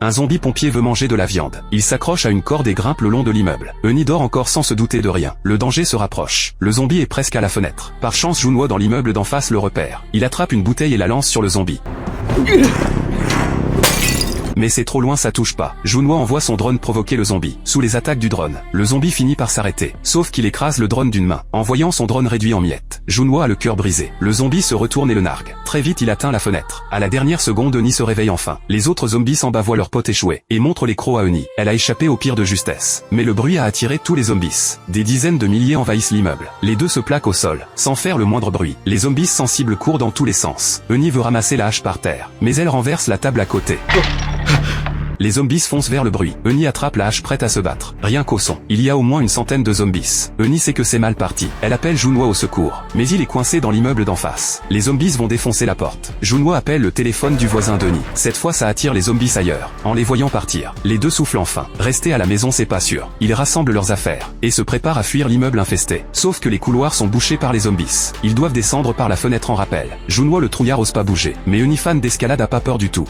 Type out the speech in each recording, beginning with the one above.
Un zombie pompier veut manger de la viande. Il s'accroche à une corde et grimpe le long de l'immeuble. Eunhee dort encore sans se douter de rien. Le danger se rapproche. Le zombie est presque à la fenêtre. Par chance, Junhwa dans l'immeuble d'en face le repère. Il attrape une bouteille et la lance sur le zombie. Mais c'est trop loin, ça touche pas. Junhwa envoie son drone provoquer le zombie. Sous les attaques du drone, le zombie finit par s'arrêter. Sauf qu'il écrase le drone d'une main. En voyant son drone réduit en miettes, Junhwa a le cœur brisé. Le zombie se retourne et le nargue. Très vite il atteint la fenêtre. À la dernière seconde, Eunhee se réveille enfin. Les autres zombies s'en bas voient leur pote échouer et montrent les crocs à Eunhee. Elle a échappé au pire de justesse. Mais le bruit a attiré tous les zombies. Des dizaines de milliers envahissent l'immeuble. Les deux se plaquent au sol, sans faire le moindre bruit. Les zombies sensibles courent dans tous les sens. Eunhee veut ramasser la hache par terre, mais elle renverse la table à côté. Les zombies foncent vers le bruit. Eunhee attrape la hache prête à se battre. Rien qu'au son, il y a au moins une centaine de zombies. Eunhee sait que c'est mal parti. Elle appelle Junhwa au secours. Mais il est coincé dans l'immeuble d'en face. Les zombies vont défoncer la porte. Junhwa appelle le téléphone du voisin d'Eunhee. Cette fois ça attire les zombies ailleurs. En les voyant partir, les deux soufflent enfin. Rester à la maison c'est pas sûr. Ils rassemblent leurs affaires et se préparent à fuir l'immeuble infesté. Sauf que les couloirs sont bouchés par les zombies. Ils doivent descendre par la fenêtre en rappel. Junhwa le trouillard ose pas bouger. Mais Eunhee fan d'escalade a pas peur du tout.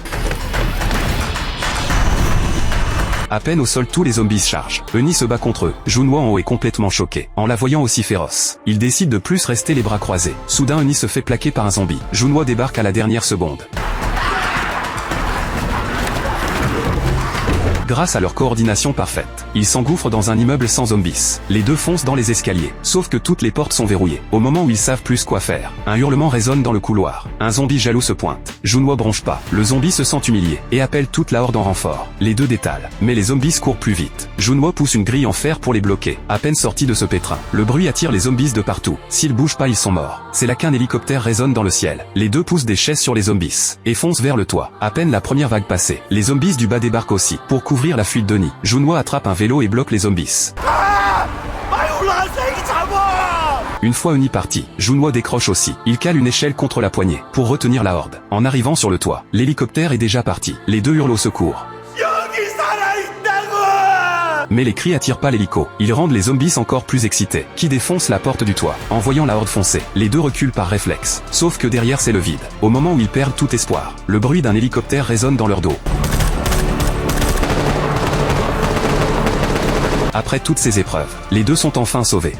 À peine au sol, tous les zombies chargent. Eunhee se bat contre eux. Junhwa en haut est complètement choqué. En la voyant aussi féroce, il décide de plus rester les bras croisés. Soudain Eunhee se fait plaquer par un zombie. Junhwa débarque à la dernière seconde. Grâce à leur coordination parfaite, ils s'engouffrent dans un immeuble sans zombies. Les deux foncent dans les escaliers, sauf que toutes les portes sont verrouillées. Au moment où ils savent plus quoi faire, un hurlement résonne dans le couloir. Un zombie jaloux se pointe. Junhwa bronche pas. Le zombie se sent humilié et appelle toute la horde en renfort. Les deux détalent, mais les zombies courent plus vite. Junhwa pousse une grille en fer pour les bloquer. À peine sortis de ce pétrin, le bruit attire les zombies de partout. S'ils bougent pas, ils sont morts. C'est là qu'un hélicoptère résonne dans le ciel. Les deux poussent des chaises sur les zombies et foncent vers le toit. À peine la première vague passée, les zombies du bas débarquent aussi. Pour couvrir la fuite d'Eunhee, Junhwa attrape un vélo et bloque les zombies. Une fois Eunhee parti, Junhwa décroche aussi. Il cale une échelle contre la poignée pour retenir la horde. En arrivant sur le toit, l'hélicoptère est déjà parti. Les deux hurlent au secours. Mais les cris attirent pas l'hélico. Ils rendent les zombies encore plus excités, qui défoncent la porte du toit. En voyant la horde foncer, les deux reculent par réflexe. Sauf que derrière c'est le vide. Au moment où ils perdent tout espoir, le bruit d'un hélicoptère résonne dans leur dos. Après toutes ces épreuves, les deux sont enfin sauvés.